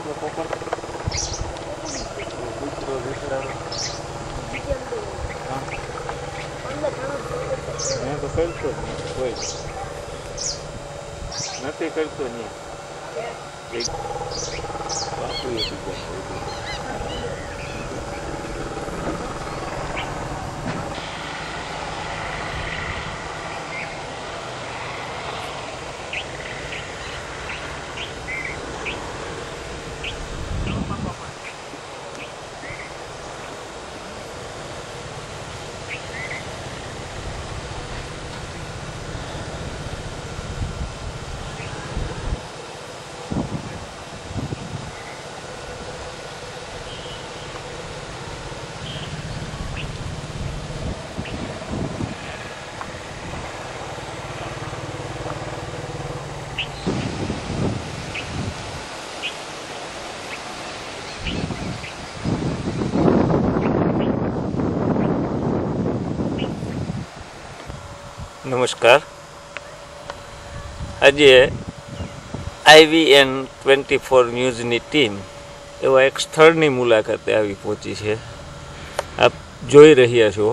મેં તો કરતો જ નહીં કોઈ નથી કરતો નહીં બાપુ એ નમસ્કાર. આજે IVN24 ન્યૂઝની ટીમ એવા એક સ્થળની મુલાકાતે આવી પહોંચી છે. આપ જોઈ રહ્યા છો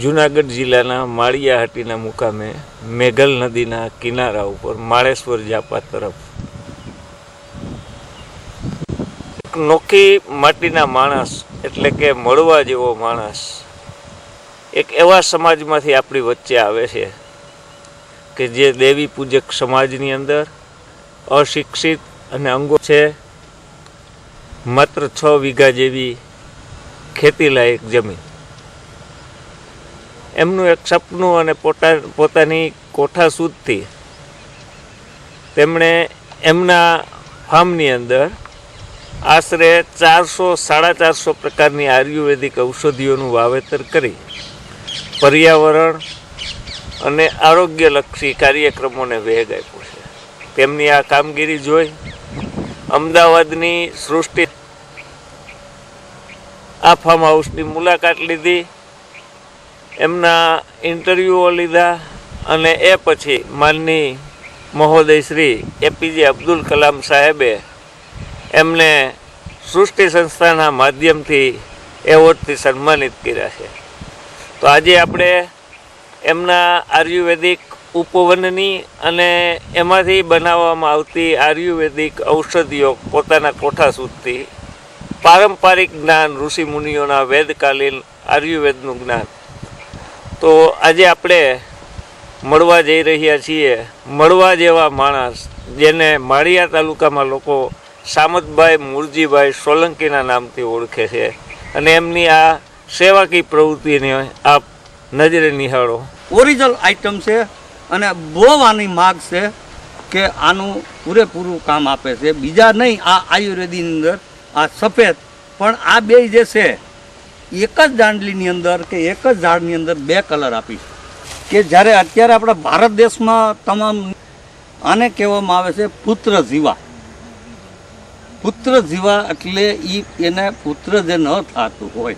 જૂનાગઢ જિલ્લાના માળિયાહાટીના મુકામે મેઘલ નદીના કિનારા ઉપર માળેશ્વર જાપા તરફ એક નોખી માટીના માણસ એટલે કે મળવા જેવો માણસ એક એવા સમાજમાંથી આપણી વચ્ચે આવે છે કે જે દેવી પૂજક સમાજની અંદર અશિક્ષિત અને અંગો છે. માત્ર 6 વીઘા જેવી ખેતીલાયક જમીન. એમનું એક સપનું અને પોતાની કોઠાસૂદથી તેમણે એમના ફાર્મની અંદર આશરે 400-450 પ્રકારની આયુર્વેદિક ઔષધિઓનું વાવેતર કરી પર્યાવરણ અને આરોગ્યલક્ષી કાર્યક્રમોને વેગ આપ્યો છે. તેમની આ કામગીરી જોઈ અમદાવાદની સૃષ્ટિ આ ફાર્મ હાઉસની મુલાકાત લીધી, એમના ઇન્ટરવ્યુઓ લીધા અને એ પછી માનની મહોદય શ્રી APJ અબ્દુલ કલામ સાહેબે એમને સૃષ્ટિ સંસ્થાના માધ્યમથી એવોર્ડથી સન્માનિત કર્યા છે. તો આજે આપણે એમના આયુર્વેદિક ઉપવનની અને એમાંથી બનાવવામાં આવતી આયુર્વેદિક ઔષધિઓ પોતાના કોઠાસૂદથી પારંપરિક જ્ઞાન ઋષિમુનિઓના વેદકાલીન આયુર્વેદનું જ્ઞાન. તો આજે આપણે મળવા જઈ રહ્યા છીએ મળવા જેવા માણસ જેને માળિયા તાલુકામાં લોકો સામતભાઈ મૂળજીભાઈ સોલંકીના નામથી ઓળખે છે અને એમની આ સેવાકી પ્રવૃત્તિને આપ નજરે નિહાળો. ઓરિજિનલ આઇટમ છે અને બહુ આની માગ છે કે આનું પૂરેપૂરું કામ આપે છે. બીજા નહીં, આ આયુર્વેદની અંદર આ સફેદ પણ આ બે જે છે એક જ દાંડલીની અંદર કે એક જ ઝાડની અંદર 2 કલર આપી કે જ્યારે અત્યારે આપણા ભારત દેશમાં તમામ આને કહેવામાં આવે છે પુત્ર જીવા. પુત્ર જીવા એટલે એને પુત્ર જે ન થતું હોય,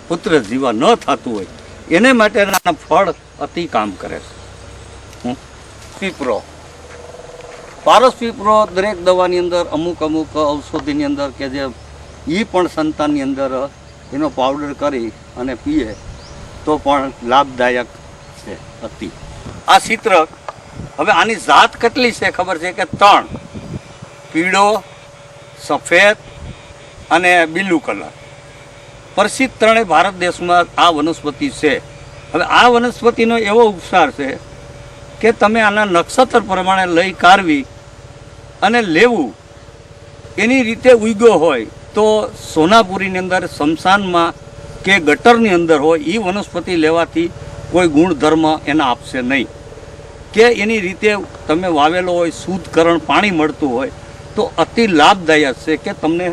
પુત્ર જીવા ન થતું હોય એને માટેના ફળ અતિ કામ કરે છે. પીપરો, પારસ પીપરો દરેક દવાની અંદર અમુક ઔષધિની અંદર કે જે એ પણ સંતાનની અંદર એનો પાવડર કરી અને પીએ તો પણ લાભદાયક છે અતિ. આ ચિત્રક હવે આની જાત કેટલી છે ખબર છે કે 3: પીળો, સફેદ અને બીલુ કલર. પ્રસિદ્ધ 3 ભારત દેશમાં આ વનસ્પતિ છે. હવે આ વનસ્પતિનો એવો ઉપચાર છે કે તમે આના નક્ષત્ર પ્રમાણે લઈ કાઢવી અને લેવું. એની રીતે ઉગ્યો હોય તો સોનાપુરીની અંદર સ્મશાનમાં કે ગટરની અંદર હોય એ વનસ્પતિ લેવાથી કોઈ ગુણધર્મ એના આપશે નહીં. કે એની રીતે તમે વાવેલો હોય, શુદ્ધકરણ પાણી મળતું હોય તો અતિ લાભદાયક છે કે તમને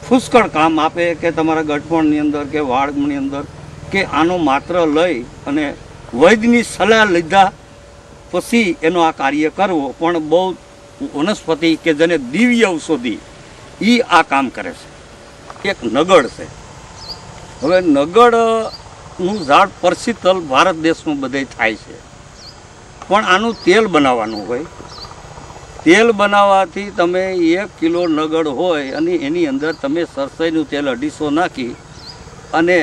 પુષ્કળ કામ આપે કે તમારા ગઠપણની અંદર કે વાળની અંદર કે આનો માત્ર લઈ અને વૈદ્યની સલાહ લીધા પછી એનો આ કાર્ય કરવો. પણ બહુ વનસ્પતિ કે જેને દિવ્ય ઔષધિ એ આ કામ કરે છે. એક નગડ છે. હવે નગડનું ઝાડ પ્રસિદ્ધ ભારત દેશમાં બધે થાય છે પણ આનું તેલ બનાવવાનું હોય તેલ બનાવવાથી તમે 1 કિલો નગડ હોય અને એની અંદર તમે સરસઈનું તેલ 250 નાખી અને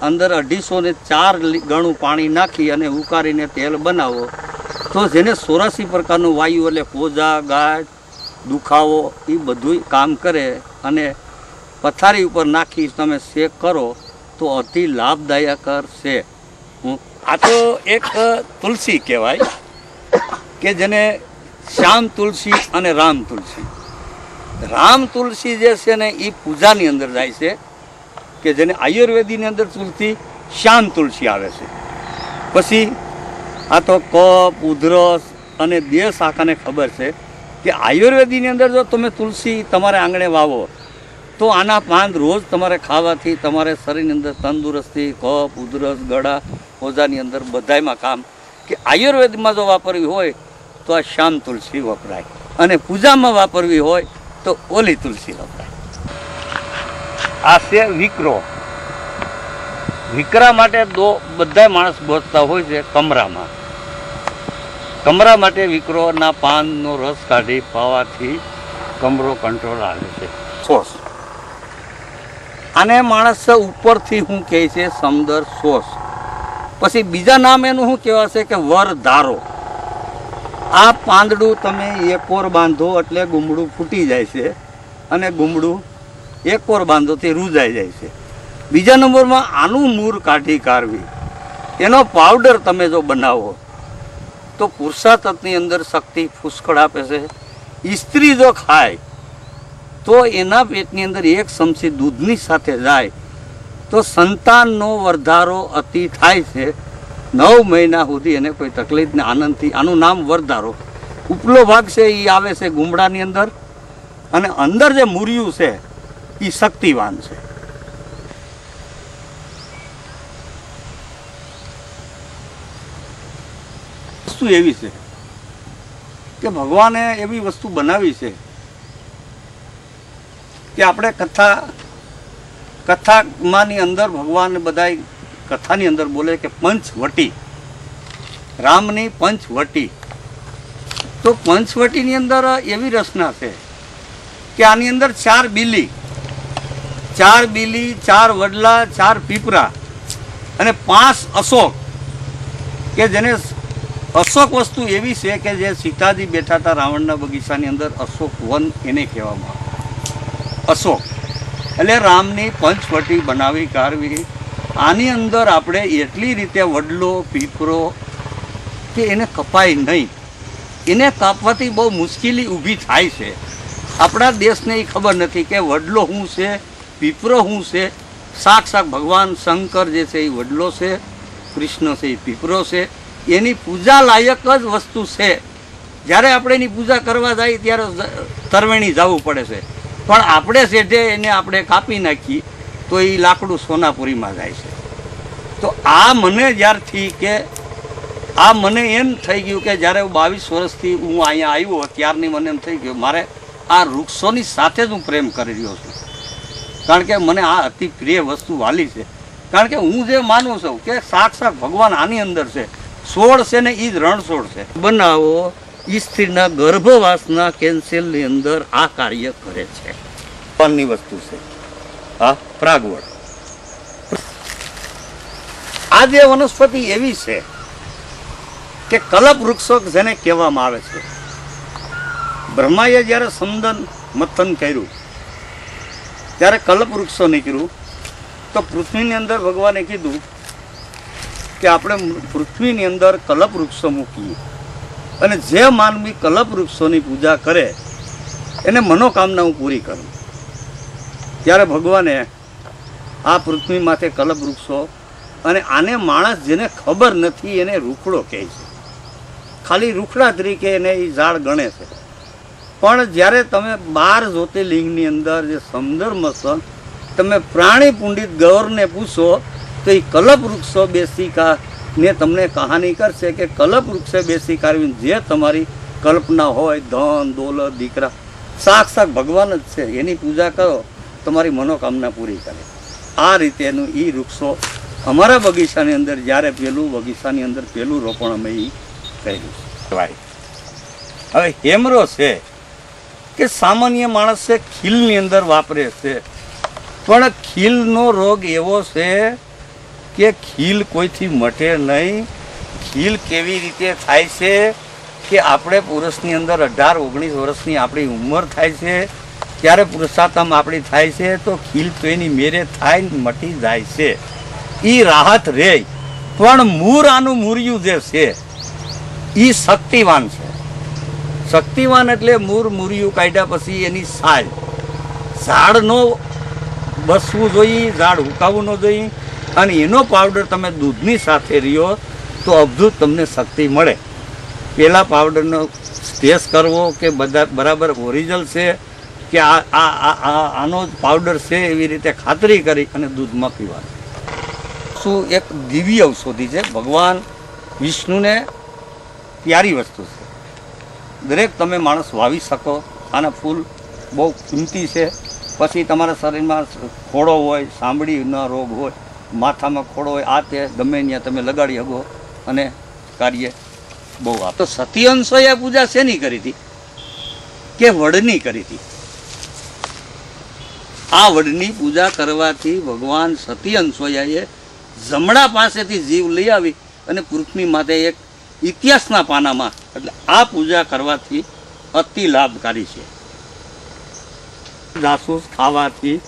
અંદર 204 ગણું પાણી નાખી અને ઉકાળીને તેલ બનાવો તો જેને 84 પ્રકારનું વાયુ એટલે કોજા ગાંઠ દુખાવો એ બધું કામ કરે અને પથારી ઉપર નાખી તમે શેક કરો તો અતિ લાભદાયક છે. આ તો એક તુલસી કહેવાય કે જેને શ્યામ તુલસી અને રામ તુલસી. રામ તુલસી જે છે ને એ પૂજાની અંદર જાય છે કે જેને આયુર્વેદની અંદર તુલસી શ્યામ તુલસી આવે છે. પછી આ તો કફ ઉધરસ અને દેહ શાખાને ખબર છે કે આયુર્વેદની અંદર જો તમે તુલસી તમારે આંગણે વાવો તો આના પાન રોજ તમારે ખાવાથી તમારે શરીરની અંદર તંદુરસ્તી કફ ઉધરસ ગળા ઓજાની અંદર બધાયમાં કામ કે આયુર્વેદમાં જો વાપરવી હોય તો આ શ્યામ તુલસી વપરાય અને પૂજામાં વાપરવી હોય તો ઓલી તુલસી વપરાય. આ છે વિકરો. વિકરા માટે બધા માણસ બોલતા હોય છે કમરામાં. કમરા માટે વિકરોના પાનનો રસ કાઢી પાવાથી કમરો કંટ્રોલ આવે છે. સોસ આને માણસ ઉપરથી શું કહે છે સમદર સોસ. પછી બીજા નામ એનું શું કહેવાશે કે વરધારો. આ પાંદડું તમે એકોર બાંધો એટલે ગુમડું ફૂટી જાય છે અને ગુમડું એકોર બાંધોથી રૂજાઈ જાય છે. બીજા નંબરમાં આનું મૂળ કાઢી કાઢવી એનો પાવડર તમે જો બનાવો તો પુરુષાર્થની અંદર શક્તિ પુષ્કળ આપે છે. સ્ત્રી જો ખાય તો એના પેટની અંદર 1 ચમચી દૂધની સાથે જાય તો સંતાનનો વધારો અતિ થાય છે. 9 મહિના સુધી એને કોઈ તકલીફ ને આનંદથી. આનું નામ વરધારો. ઉપલો ભાગ છે એ આવે છે ગુમડાની અંદર અને અંદર જે મૂર્યું છે એ શક્તિવાન છે. વસ્તુ એવી છે કે ભગવાને એવી વસ્તુ બનાવી છે કે આપણે કથામાંની અંદર ભગવાન બધા કથાની અંદર બોલે કે પંચવટી રામની પંચવટી. તો પંચવટીની અંદર એવી રચના છે કે આની અંદર 4 બીલી 4 વડલા 4 પીપરા અને 5 અશોક કે જેને અશોક વસ્તુ એવી છે કે જે સીતાજી બેઠા હતા રાવણના બગીચાની અંદર અશોક વન એને કહેવામાં આવે. અશોક એટલે રામની પંચવટી બનાવી કાઢવી. આની અંદર આપણે એટલી રીતે વડલો પીપરો કે એને કપાય નહીં. એને કાપવાથી બહુ મુશ્કેલી ઊભી થાય છે. આપણા દેશને એ ખબર નથી કે વડલો શું છે પીપરો શું છે. સાક્ષાત ભગવાન શંકર જે છે એ વડલો છે, કૃષ્ણ છે એ પીપરો છે. એની પૂજા લાયક જ વસ્તુ છે. જ્યારે આપણે એની પૂજા કરવા જઈએ ત્યારે તરવેણી જવું પડે છે પણ આપણે શેઠે એને આપણે કાપી નાખીએ તો એ લાકડું સોનાપુરીમાં જાય છે. તો આ મને જ્યારથી કે આ મને એમ થઈ ગયું કે જ્યારે 22 વર્ષથી હું અહીંયા આવ્યો ત્યારની મને એમ થઈ ગયું મારે આ વૃક્ષોની સાથે જ હું પ્રેમ કરી રહ્યો છું. કારણ કે મને આ અતિ પ્રિય વસ્તુ વાલી છે. કારણ કે હું જે માનું છું કે સાક્ષાત ભગવાન આની અંદર છે. છોડ છે ને એ જ રણછોડ છે. બનાવો સ્ત્રીના ગર્ભવાસના કેન્સરની અંદર આ કાર્ય કરે છે. પાનની વસ્તુ છે આ પ્રાગવડ. આ જે વનસ્પતિ એવી છે કે કલ્પ વૃક્ષો જેને કહેવામાં આવે છે. બ્રહ્માએ જ્યારે સંદન મંથન કર્યું ત્યારે કલ્પ વૃક્ષો નીકળ્યું તો પૃથ્વીની અંદર ભગવાને કીધું કે આપણે પૃથ્વીની અંદર કલ્પ વૃક્ષો મૂકીએ અને જે માનવી કલ્પ વૃક્ષોની પૂજા કરે એને મનોકામના હું પૂરી કરું. ત્યારે ભગવાને આ પૃથ્વી માથે કલ્પ વૃક્ષો અને આને માણસ જેને ખબર નથી એને રૂખડો કહે છે. ખાલી રૂખડા તરીકે એને એ ઝાડ ગણે છે. પણ જ્યારે તમે 12 જ્યોતિર્લિંગની અંદર જે સમદર્મ છે તમે પ્રાણી પુંડિત ગૌરને પૂછો તો એ કલ્પ વૃક્ષો બેસી ને તમને કહાની કરશે કે કલ્પ વૃક્ષે બેસી કાઢવીને જે તમારી કલ્પના હોય ધન દોલત દીકરા સાક્ષાત ભગવાન જ છે એની પૂજા કરો તમારી મનોકામના પૂરી કરે. આ રીતેનું એ વૃક્ષો અમારા બગીચાની અંદર જ્યારે બગીચાની અંદર પહેલું રોપણ અમે એ કર્યું. હવે હેમરો છે કે સામાન્ય માણસે ખીલની અંદર વાપરે છે, પણ ખીલનો રોગ એવો છે કે ખીલ કોઈથી મટે નહીં. ખીલ કેવી રીતે થાય છે કે આપણે પુરુષની અંદર 18-19 વર્ષની આપણી ઉંમર થાય છે ત્યારે પુરુષાર્થમ આપણી થાય છે તો ખીલ તો એની મેરે થાય ને મટી જાય છે, એ રાહત રહે. પણ મૂળ આનું મૂર્યું જે છે એ શક્તિવાન છે. શક્તિવાન એટલે મૂર્યું કાઢ્યા પછી એની સાલ ઝાડ નો બસવું જોઈએ, ઝાડ હુકાવવું ન જોઈએ, અને એનો પાવડર તમે દૂધની સાથે રહ્યો તો અદ્ભુત તમને શક્તિ મળે. પેલા પાવડરનો ટેસ્ટ કરવો કે બધા બરાબર ઓરિજિનલ છે કે આનો જ પાવડર છે એવી રીતે ખાતરી કરી અને દૂધમાં પીવાનું. શું એક દિવ્ય ઔષધિ છે, ભગવાન વિષ્ણુને પ્યારી વસ્તુ છે. દરેક તમે માણસ વાવી શકો. આના ફૂલ બહુ કિંમતી છે. પછી તમારા શરીરમાં ખોડો હોય, સાંભળીનો રોગ હોય, માથામાં ખોડો હોય, આ તે ગમે ત્યાં તમે લગાડી શકો અને કાર્ય બહુ આપ. તો સતી અંશોએ પૂજા શેની કરી હતી કે વડની કરી હતી. આ વડની પૂજા કરવાથી ભગવાન સતી અંશોયાએ જમણા પાસેથી જીવ લઈ આવી અને પૃથ્વી માથે એક ઇતિહાસના પાનામાં, એટલે આ પૂજા કરવાથી અતિ લાભકારી છે. જાસૂસ ખાવાથી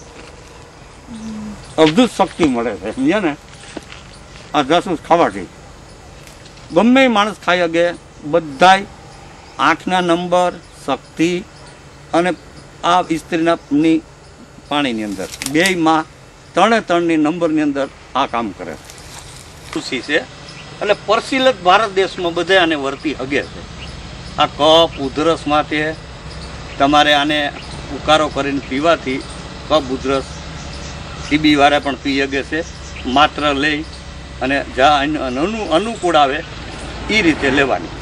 અદ્ભુત શક્તિ મળે છે, સમજ્યા ને. આ જાસૂસ ખાવાથી ગમે માણસ ખાઈ શકે. બધાય આંખના નંબર, શક્તિ અને આ સ્ત્રીના પાણીની અંદર બેયમાં ત્રણની નંબરની અંદર આ કામ કરે છે. ખુશી છે એટલે પરસિલત ભારત દેશમાં બધા આને વર્તી હગે છે. આ કફ ઉધરસ માટે તમારે આને ઉકારો કરીને પીવાથી કફ ઉધરસ ટીબી વાળા પણ પી શકે છે. માત્ર લઈ અને જ્યાં અનુકૂળ આવે એ રીતે લેવાની.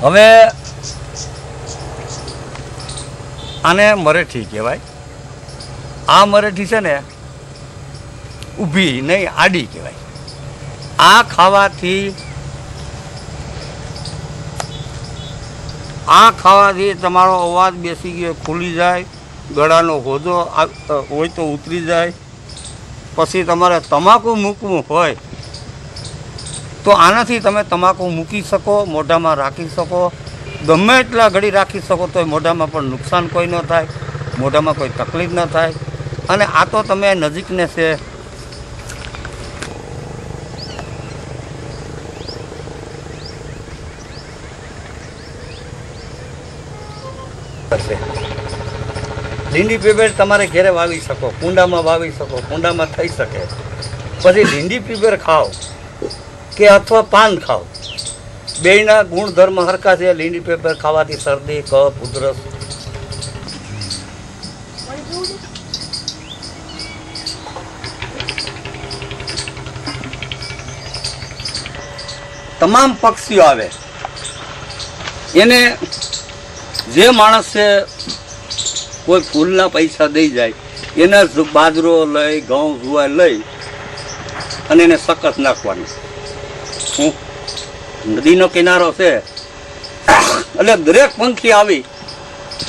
હવે આને મરેઠી કહેવાય. આ મરેઠી છે ને ઊભી નહીં આડી કહેવાય. આ ખાવાથી તમારો અવાજ બેસી ગયો ખુલી જાય, ગળાનો હોજો હોય તો ઉતરી જાય. પછી તમારે તમાકુ મૂકવું હોય તો આનાથી તમે તમાકુ મૂકી શકો, મોઢામાં રાખી શકો, ગમે એટલા ઘડી રાખી શકો તો મોઢામાં પણ નુકસાન કોઈ ન થાય, મોઢામાં કોઈ તકલીફ ન થાય. અને આ તો તમે નજીકને છે લીંડી પીપર તમારે ઘેરે વાવી શકો, કુંડામાં વાવી શકો, કુંડામાં થઈ શકે. પછી લીંડી પીપર ખાઓ કે અથવા પાન ખાઓ, બેયના ગુણધર્મ હરખા છે. લીંડી પીપર ખાવાથી શરદી, કફ, ઉધરસ. તમામ પક્ષીઓ આવે એને જે માણસે કોઈ ફૂલના પૈસા દઈ જાય એના બાજરો લઈ, ઘઉં જુવાર લઈ અને એને સકસ નાખવાની. નદીનો કિનારો છે એટલે દરેક પંખી આવી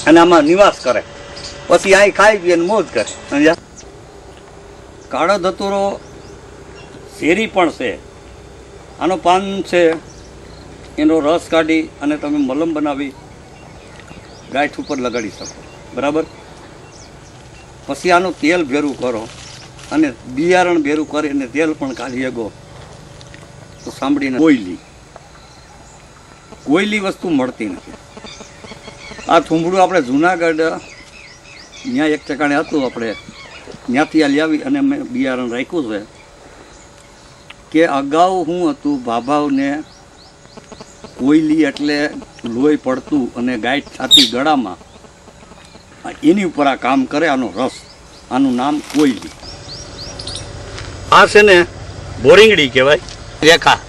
અને આમાં નિવાસ કરે, પછી અહીં ખાઈ પીએ મોજ કરે. સમજ્યા? કાળો ધતુરો શેરી પણ છે. આનો પાન છે, એનો રસ કાઢી અને તમે મલમ બનાવી ગાંઠ ઉપર લગાડી શકો. બરાબર? પછી આનું તેલ ભેરું કરો અને બિયારણ ભેરું કરીને તેલ પણ કાઢી શકો તો સાંભળીને કોયલી વસ્તુ મળતી નથી. આ થૂંભડું આપણે જુનાગઢ ત્યાં એક ઠેકાણે હતું, આપણે ત્યાંથી આ લાવી અને મેં બિયારણ રાખ્યું છે કે અગાઉ શું હતું, ભાભાવને કોયલી એટલે લોહી પડતું અને ગાંઠ થતી ગળામાં, એની ઉપર આ કામ કરે. આનો રસ, આનું નામ કોયલી. આ છે ને બોરિંગડી કહેવાય, રેખા.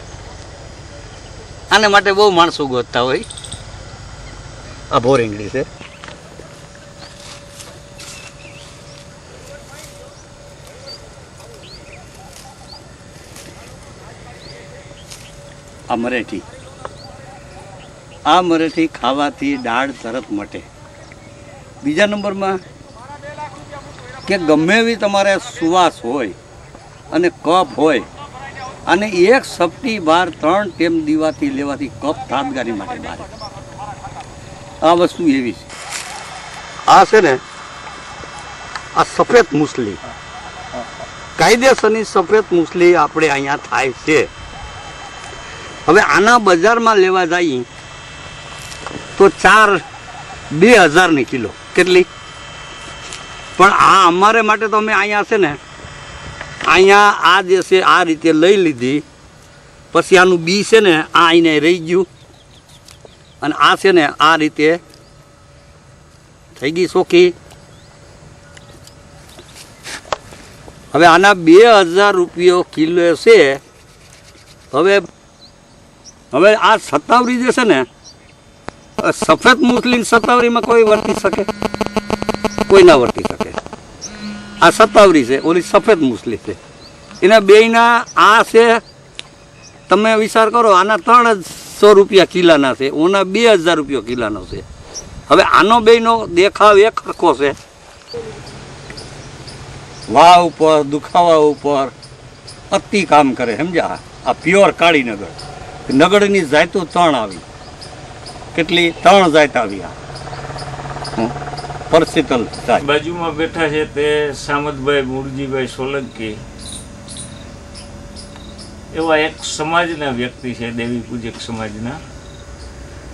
આને માટે બહુ માણસો ગોતતા હોય. આ બોરિંગડી છે. આ મરેઠી ખાવાથી દાઢ તરત મટે. બીજા નંબરમાં કે ગમે એવી તમારે સુવાસ હોય અને કફ હોય અને એક સપટી બાર 3 ટેમ દીવાથી લેવાથી કફ તાત્કાલિક માટે બહાર. આ વસ્તુ એવી છે. આ છે ને આ સફેદ મુસલી, કાયદેસરની સફેદ મુસલી આપણે અહીંયા થાય છે. હવે આના બજારમાં લેવા જઈએ તો 2,000 કિલો. કેટલી? પણ આ અમારે માટે તો અમે અહીંયા છે ને અહીંયા આ જે છે આ રીતે લઈ લીધી, પછી આનું બી છે ને આ અહીંયા રહી ગયું અને આ છે ને આ રીતે થઈ ગઈ ચોખ્ખી. હવે આના 2,000 રૂપિયો કિલો છે. હવે આ સત્તાવરી જે છે ને સફેદ મુસ્લિમ સત્તાવરીમાં કોઈ વર્તી શકે? કોઈ ના વર્તી શકે. આ સત્તાવરી છે, ઓલી સફેદ મુસ્લિમ છે. એના બેયના આ છે, તમે વિચાર કરો, આના 300 રૂપિયા કિલાના છે, ઓના 2,000 રૂપિયા કિલાનો છે. હવે આનો બેયનો દેખાવ એક સરખો છે. વાહ ઉપર દુખાવા ઉપર અતિ કામ કરે, સમજ્યા? આ પ્યોર કાળી નગરની જાતો 3 આવી. કેટલી? 3 જાત આવી. આ પરસિતલ જાત. બાજુમાં બેઠા છે તે સામતભાઈ મૂળજીભાઈ સોલંકી, એવા એક સમાજના વ્યક્તિ છે, દેવી પૂજક સમાજના,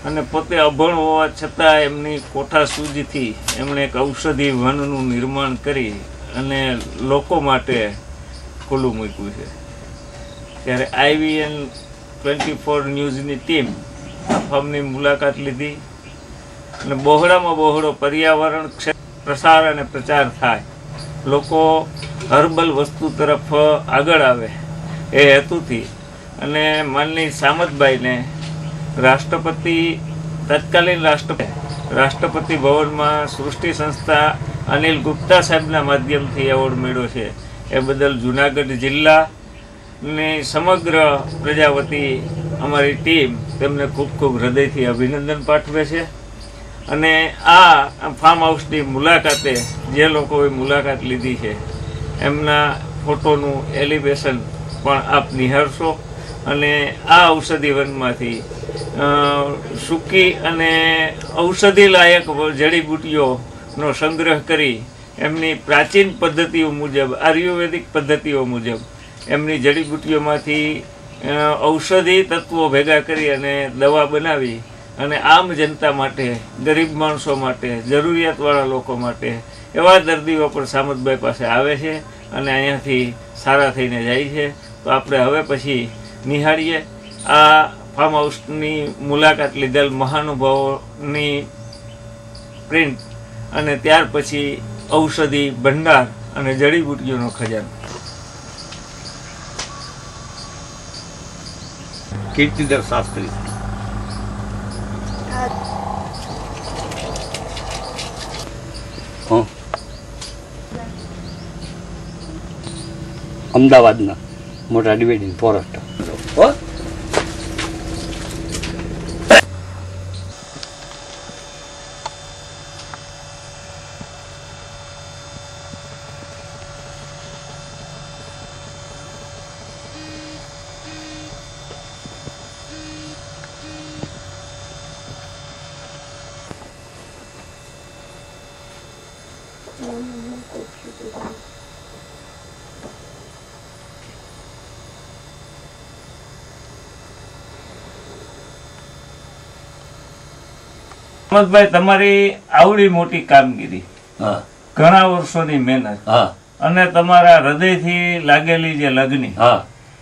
અને પોતે અભણ હોવા છતાં એમની કોઠા સૂઝથી એમણે એક ઔષધિ વનનું નિર્માણ કરી અને લોકો માટે ખુલ્લું મૂક્યું છે. ત્યારે IVN 24 ન્યૂઝની ટીમ આ ફાર્મની મુલાકાત લીધી અને બહોળામાં બહોળો પર્યાવરણ પ્રસાર અને પ્રચાર થાય, લોકો હર્બલ વસ્તુ તરફ આગળ આવે એ હેતુથી અને માનની સામતભાઈને તત્કાલીન રાષ્ટ્રપતિ ભવનમાં સૃષ્ટિ સંસ્થા અનિલ ગુપ્તા સાહેબના માધ્યમથી એવોર્ડ મળ્યો છે. એ બદલ જુનાગઢ જિલ્લાની સમગ્ર પ્રજા વતી અમારી ટીમ તેમને ખૂબ ખૂબ હૃદયથી અભિનંદન પાઠવે છે. અને આ ફાર્મ હાઉસની મુલાકાતે જે લોકોએ મુલાકાત લીધી છે એમના ફોટોનું એલિવેશન પણ આપ નિહાળશો. અને આ ઔષધિ વનમાંથી સૂકી અને ઔષધિ લાયક જડીબુટ્ટીઓનો સંગ્રહ કરી એમની પ્રાચીન પદ્ધતિઓ મુજબ, આયુર્વેદિક પદ્ધતિઓ મુજબ એમની જડીબુટ્ટીઓમાંથી ઔષધિ તત્વો ભેગા કરી અને દવા બનાવી અને આમ જનતા માટે, ગરીબ માણસો માટે, જરૂરિયાતવાળા લોકો માટે, એવા દર્દીઓ પણ સામતભાઈ પાસે આવે છે અને અહીંયાથી સારા થઈને જાય છે. તો આપણે હવે પછી નિહાળીએ આ ફાર્મ હાઉસની મુલાકાત લીધેલ મહાનુભાવોની પ્રિન્ટ અને ત્યાર પછી ઔષધિ ભંડાર અને જડીબુટ્ટીઓનો ખજાનો. કીર્તિધર શાસ્ત્રી અમદાવાદના મોટા ડિવિઝન ફોરેસ્ટ. સામતભાઈ, તમારી આવડી મોટી કામગીરી, ઘણા વર્ષોની મહેનત અને તમારા હૃદયથી લાગેલી જે લગ્ની,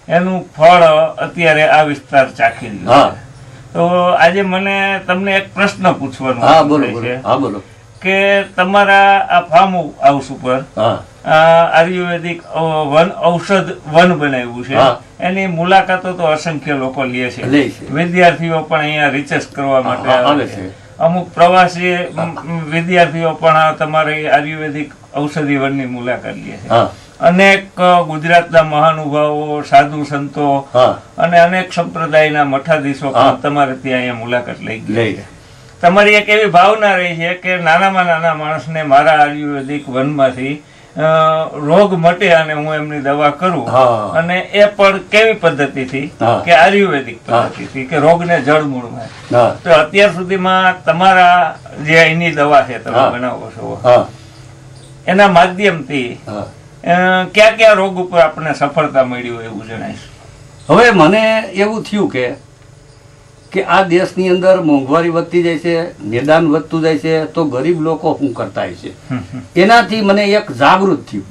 એનું ફળ અત્યારે આ વિસ્તાર ચાખી રહ્યો છે. તો આજે મને તમને એક પ્રશ્ન પૂછવાનો છે કે તમારા આ ફાર્મ હાઉસ ઉપર આયુર્વેદિક ઔષધ વન બનાવ્યું છે, એની મુલાકાતો તો અસંખ્ય લોકો લે છે. વિદ્યાર્થીઓ પણ અહીંયા રિસર્ચ કરવા માટે આવે છે. અમુક પ્રવાસી વિદ્યાર્થીઓ પણ તમારી આયુર્વેદિક ઔષધિ વનની મુલાકાત લે છે. અનેક ગુજરાતના મહાનુભાવો, સાધુ સંતો અને અનેક સંપ્રદાયના મઠાધીશો પણ તમારે ત્યાં અહીંયા મુલાકાત લઈ ગયા. તમારી એક એવી ભાવના રહી છે કે નાનામાં નાના માણસને મારા આયુર્વેદિક વનમાંથી રોગ મટે અને હું એમની દવા કરું, અને એ પણ કેવી પદ્ધતિથી કે આયુર્વેદિક પદ્ધતિથી કે રોગને જળમૂળમાં. તો અત્યાર સુધીમાં તમારા જે અહીંની દવા છે તમે બનાવો છો એના માધ્યમથી કયા કયા રોગ ઉપર આપણને સફળતા મળી હોય એવું જણાવીશ. હવે મને એવું થયું કે આ દેશની અંદર મોંઘવારી વધતી જાય છે, નિદાન વધતું જાય છે, તો ગરીબ લોકો શું કરતા હોય છે એનાથી મને એક જાગૃત થયું.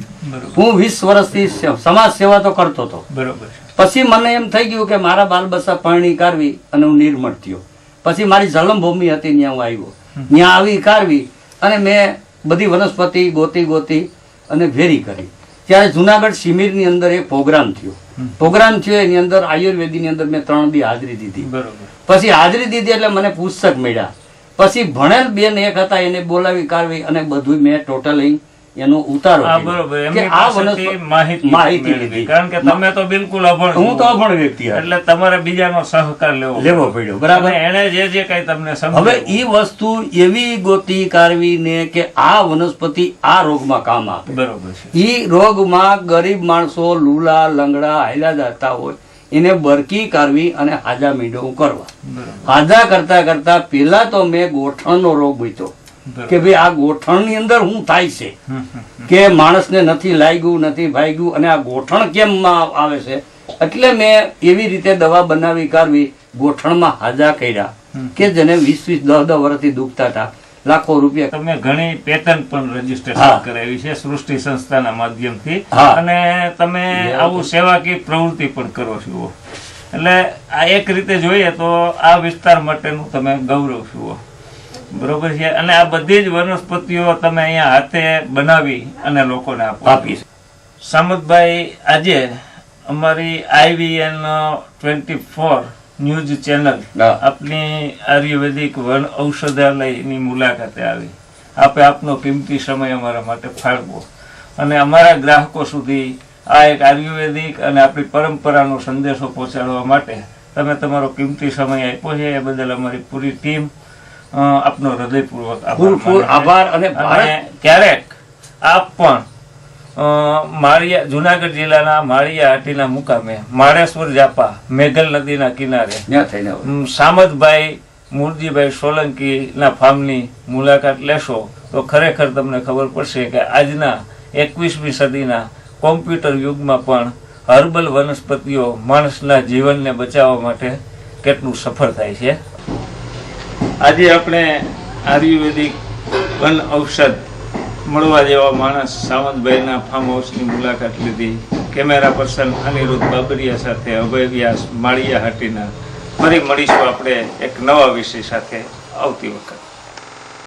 હું 20 વર્ષથી સમાજ સેવા તો કરતો હતો. બરોબર. પછી મને એમ થઈ ગયું કે મારા બાલ બચ્ચા પરણી કાઢવી અને હું નિર્મળ થયો. પછી મારી જન્મભૂમિ હતી ત્યાં હું આવ્યો, ત્યાં આવી કાઢવી અને મેં બધી વનસ્પતિ ગોતી અને ભેરી કરી. ત્યારે જુનાગઢ શિબિરની અંદર એક પ્રોગ્રામ થયો. એની અંદર આયુર્વેદની અંદર મેં 3 દી હાજરી દીધી. બરોબર. પછી હાજરી દીધી એટલે મને પુસ્તક મળ્યા. પછી ભણેલ બેન એક હતા, એને બોલાવી કાઢવી અને બધું મેં ટોટલ એનો ઉતારો માહિતી લીધી. કારણ કે તમે તો બિલકુલ અભણ, હું તો અભણ વ્યક્તિ, એટલે તમારે બીજાનો સહકાર લેવો પડ્યો. બરાબર. એને જે કઈ તમને હવે એ વસ્તુ એવી ગોતી કાઢવી ને કે આ વનસ્પતિ આ રોગમાં કામ આપે. બરોબર છે. એ રોગમાં ગરીબ માણસો લુલા લંગડા હાલ્યા જતા હોય એને બરકી કાઢવી અને હાજા મીંડો કરવા. હાજા કરતા કરતા પેલા તો મેં ગોઠણનો રોગ ગોત્યો કે ભાઈ આ ગોઠણની અંદર શું થાય છે કે માણસને નથી લાગ્યું, નથી ભાગ્યું, અને આ ગોઠણ કેમ આવે છે. એટલે મેં એવી રીતે દવા બનાવી કાઢવી, ગોઠણમાં હાજા કર્યા કે જેને 20 10 વર્ષથી દુખતા હતા. લાખો રૂપિયા. તમે ઘણી પેટન્ટ પણ રજીસ્ટ્રેશન કરાવી છે સૃષ્ટિ સંસ્થાના માધ્યમથી, અને તમે આવું સેવાકીય પ્રવૃત્તિ પણ કરો છો. એટલે આ એક રીતે જોઈએ તો આ વિસ્તાર માટેનું તમે ગૌરવ છો. બરોબર છે. અને આ બધી જ વનસ્પતિઓ તમે અહીંયા હાથે બનાવી અને લોકોને આપી. સામતભાઈ, આજે અમારી IVN 24 ન્યૂઝ ચેનલ આપની આયુર્વેદિક વન ઔષધાલયની મુલાકાતે આવી. આપે આપનો કિંમતી સમય અમારા માટે ફાળવો અને અમારા ગ્રાહકો સુધી આ એક આયુર્વેદિક અને આપણી પરંપરાનો સંદેશો પહોંચાડવા માટે તમે તમારો કિંમતી સમય આપ્યો છે. એ બદલ અમારી પૂરી ટીમ આપનો હૃદયપૂર્વક આભાર. અને ક્યારેક આપ પણ માળિયા, જુનાગઢ જિલ્લાના માળિયા હાટીના મુકામે માળેશ્વર જાપા મેઘલ નદીના કિનારે સામતભાઈ મૂળજીભાઈ સોલંકી ના ફાર્મની મુલાકાત લેશો તો ખરેખર તમને ખબર પડશે કે આજના 21મી સદીના કોમ્પ્યુટર યુગમાં પણ હર્બલ વનસ્પતિઓ માણસના જીવનને બચાવવા માટે કેટલું સફળ થાય છે. આજે આપણે આયુર્વેદિક વન ઔષધ મળવા જેવા માણસ સાવંતભાઈના ફાર્મ હાઉસની મુલાકાત લીધી. કેમેરા પર્સન અનિરુદ્ધ બાબરિયા સાથે અભય વ્યાસ, માળિયા હાટીના. ફરી મળીશું આપણે એક નવા વિષય સાથે આવતી વખત.